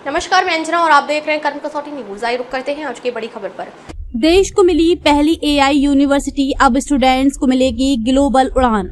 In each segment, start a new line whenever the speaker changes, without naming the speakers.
नमस्कार, मैं अंजना और आप देख रहे हैं कर्म कसौटी न्यूज। आइए रुक करते हैं आज की बड़ी खबर पर।
देश को मिली पहली एआई यूनिवर्सिटी, अब स्टूडेंट्स को मिलेगी ग्लोबल उड़ान।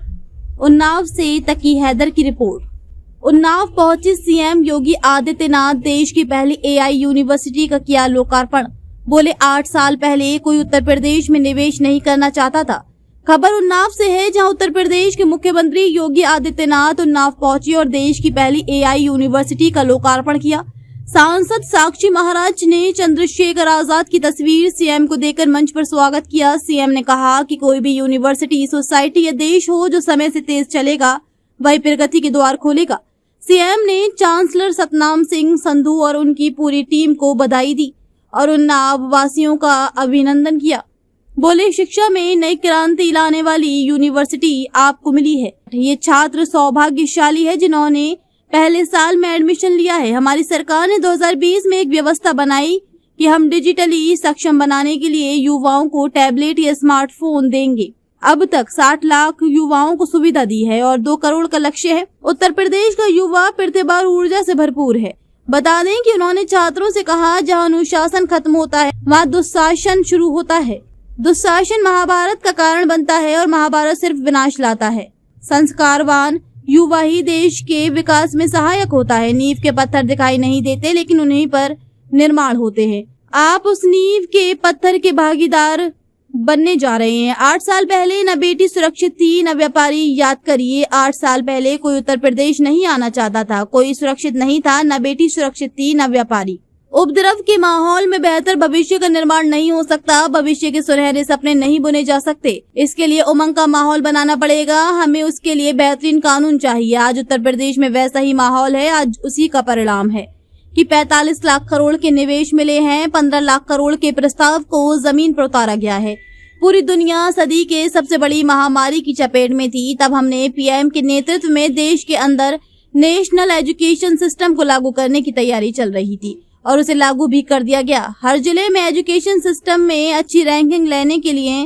उन्नाव से तकी हैदर की रिपोर्ट। उन्नाव पहुंचे सीएम योगी आदित्यनाथ, देश की पहली एआई यूनिवर्सिटी का किया लोकार्पण। बोले 8 साल पहले कोई उत्तर प्रदेश में निवेश नहीं करना चाहता था। खबर उन्नाव से है, जहां उत्तर प्रदेश के मुख्यमंत्री योगी आदित्यनाथ उन्नाव पहुंचे और देश की पहली एआई यूनिवर्सिटी का लोकार्पण किया। सांसद साक्षी महाराज ने चंद्रशेखर आजाद की तस्वीर सीएम को देकर मंच पर स्वागत किया। सीएम ने कहा कि कोई भी यूनिवर्सिटी, सोसाइटी या देश हो जो समय से तेज चलेगा, वही प्रगति के द्वार खोलेगा। सीएम ने चांसलर सतनाम सिंह संधू और उनकी पूरी टीम को बधाई दी और उन्नाव वासियों का अभिनंदन किया। बोले, शिक्षा में नई क्रांति लाने वाली यूनिवर्सिटी आपको मिली है। ये छात्र सौभाग्यशाली है जिन्होंने पहले साल में एडमिशन लिया है। हमारी सरकार ने 2020 में एक व्यवस्था बनाई कि हम डिजिटली सक्षम बनाने के लिए युवाओं को टैबलेट या स्मार्टफोन देंगे। अब तक 60 लाख युवाओं को सुविधा दी है और 2 करोड़ का लक्ष्य है। उत्तर प्रदेश का युवा प्रतिभा ऊर्जा से भरपूर है। बता दें कि उन्होंने छात्रों से कहा, जहां अनुशासन खत्म होता है वहां दुशासन शुरू होता है। दुशासन महाभारत का कारण बनता है और महाभारत सिर्फ विनाश लाता है। संस्कारवान युवा ही देश के विकास में सहायक होता है। नींव के पत्थर दिखाई नहीं देते, लेकिन उन्हीं पर निर्माण होते हैं। आप उस नींव के पत्थर के भागीदार बनने जा रहे हैं। 8 साल पहले न बेटी सुरक्षित थी न व्यापारी। याद करिए, 8 साल पहले कोई उत्तर प्रदेश नहीं आना चाहता था, कोई सुरक्षित नहीं था, न बेटी सुरक्षित थी न व्यापारी। उपद्रव के माहौल में बेहतर भविष्य का निर्माण नहीं हो सकता। भविष्य के सुनहरे सपने नहीं बुने जा सकते। इसके लिए उमंग का माहौल बनाना पड़ेगा। हमें उसके लिए बेहतरीन कानून चाहिए। आज उत्तर प्रदेश में वैसा ही माहौल है। आज उसी का परिणाम है कि 45 लाख करोड़ के निवेश मिले हैं। 15 लाख करोड़ के प्रस्ताव को जमीन पर उतारा गया है। पूरी दुनिया सदी के सबसे बड़ी महामारी की चपेट में थी। तब हमने पीएम के नेतृत्व में देश के अंदर नेशनल एजुकेशन सिस्टम को लागू करने की तैयारी चल रही थी और उसे लागू भी कर दिया गया। हर जिले में एजुकेशन सिस्टम में अच्छी रैंकिंग लेने के लिए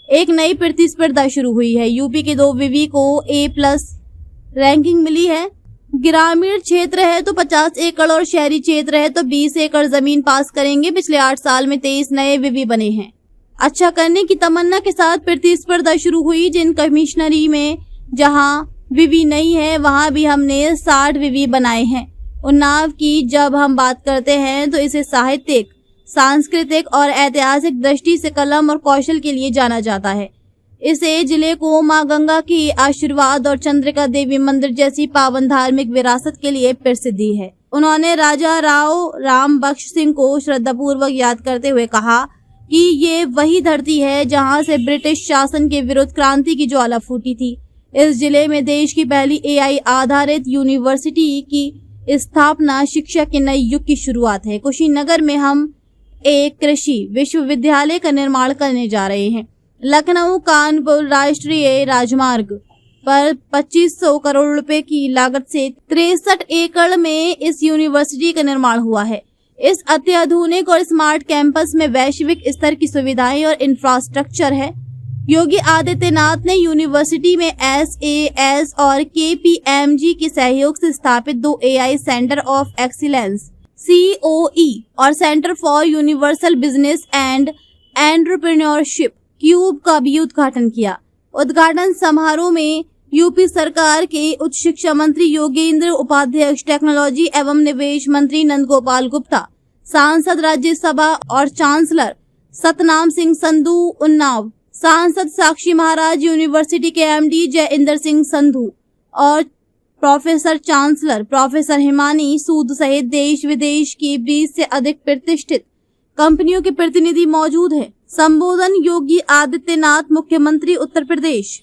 एक नई प्रतिस्पर्धा शुरू हुई है। यूपी के 2 विवि को A+ रैंकिंग मिली है। ग्रामीण क्षेत्र है तो 50 एकड़ और शहरी क्षेत्र है तो 20 एकड़ जमीन पास करेंगे। पिछले 8 साल में 23 नए विवि बने हैं। अच्छा करने की तमन्ना के साथ प्रतिस्पर्धा शुरू हुई। जिन कमिश्नरी में जहां विवि नहीं है वहां भी हमने 60 विवि बनाए हैं। उन्नाव की जब हम बात करते हैं तो इसे साहित्यिक, सांस्कृतिक और ऐतिहासिक दृष्टि से कलम और कौशल के लिए जाना जाता है। इसे जिले को मां गंगा की आशीर्वाद और चंद्रिका देवी मंदिर जैसी पावन धार्मिक विरासत के लिए प्रसिद्धि है। उन्होंने राजा राव राम बख्श सिंह को श्रद्धापूर्वक याद करते हुए कहा कि ये वही धरती है जहां से ब्रिटिश शासन के विरुद्ध क्रांति की ज्वाला फूटी थी। इस जिले में देश की पहली एआई आधारित यूनिवर्सिटी की स्थापना शिक्षा के नए युग की शुरुआत है। कुशीनगर में हम एक कृषि विश्वविद्यालय का निर्माण करने जा रहे हैं। लखनऊ कानपुर राष्ट्रीय राजमार्ग पर 2500 करोड़ रुपए की लागत से 63 एकड़ में इस यूनिवर्सिटी का निर्माण हुआ है। इस अत्याधुनिक और स्मार्ट कैंपस में वैश्विक स्तर की सुविधाएं और इंफ्रास्ट्रक्चर है। योगी आदित्यनाथ ने यूनिवर्सिटी में SAS और KPMG के सहयोग से स्थापित 2 AI centre of excellence COE और centre for universal business and entrepreneurship cube का भी उद्घाटन किया। उद्घाटन समारोह में यूपी सरकार के उच्च शिक्षा मंत्री योगेंद्र उपाध्याय, टेक्नोलॉजी एवं निवेश मंत्री नंद गोपाल गुप्ता, सांसद राज्यसभा और चांसलर सतनाम सिंह संधू उन्नाव, सांसद साक्षी महाराज, यूनिवर्सिटी के MD जय इंदर सिंह संधू और प्रोफेसर चांसलर प्रोफेसर हिमानी सूद सहित देश विदेश की 20 से अधिक प्रतिष्ठित कंपनियों के प्रतिनिधि मौजूद हैं। संबोधन योगी आदित्यनाथ, मुख्यमंत्री उत्तर प्रदेश।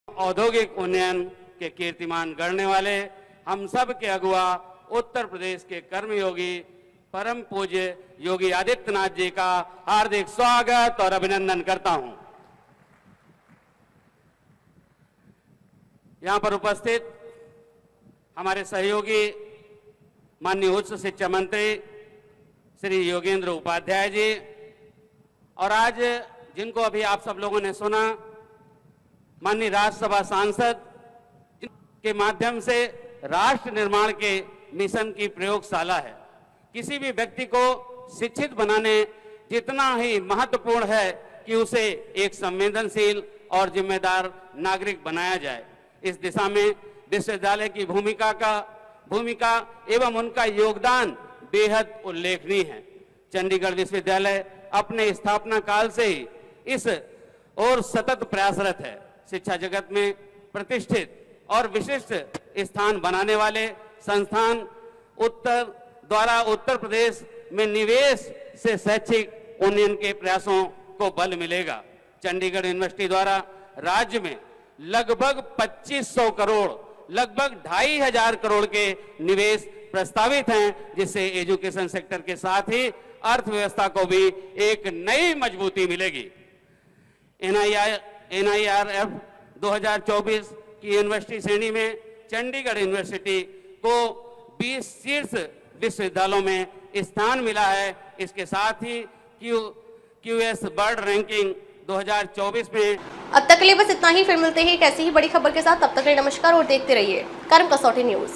औद्योगिक उन्नयन के कीर्तिमान गढ़ने वाले हम सब के अगुआ उत्तर प्रदेश के कर्मयोगी परम पूज्य योगी आदित्यनाथ जी का हार्दिक स्वागत और अभिनंदन करता हूं। यहां पर उपस्थित हमारे सहयोगी माननीय उच्च शिक्षा मंत्री श्री योगेंद्र उपाध्याय जी और आज जिनको अभी आप सब लोगों ने सुना, माननीय राज्यसभा सांसद के माध्यम से राष्ट्र निर्माण के मिशन की प्रयोगशाला है। किसी भी व्यक्ति को शिक्षित बनाने जितना ही महत्वपूर्ण है कि उसे एक संवेदनशील और जिम्मेदार नागरिक बनाया जाए। इस दिशा में विश्वविद्यालय की भूमिका एवं उनका योगदान बेहद उल्लेखनीय है। चंडीगढ़ विश्वविद्यालय अपने स्थापना काल से ही इस और सतत प्रयासरत है। शिक्षा जगत में प्रतिष्ठित और विशिष्ट स्थान बनाने वाले संस्थान द्वारा उत्तर प्रदेश में निवेश से शैक्षिक उन्नयन के प्रयासों को बल मिलेगा। चंडीगढ़ यूनिवर्सिटी द्वारा राज्य में लगभग 2500 करोड़, लगभग 2500 करोड़ के निवेश प्रस्तावित हैं, जिससे एजुकेशन सेक्टर के साथ ही अर्थव्यवस्था को भी एक नई मजबूती मिलेगी। NIRF 2024 की यूनिवर्सिटी श्रेणी में चंडीगढ़ यूनिवर्सिटी को 20 शीर्ष विश्वविद्यालयों में स्थान मिला है। इसके साथ ही QS वर्ल्ड रैंकिंग 2024 में।
अब तक के लिए बस इतना ही। फिर मिलते हैं एक ऐसी ही बड़ी खबर के साथ। तब तक के लिए नमस्कार और देखते रहिए कर्म कसौटी न्यूज।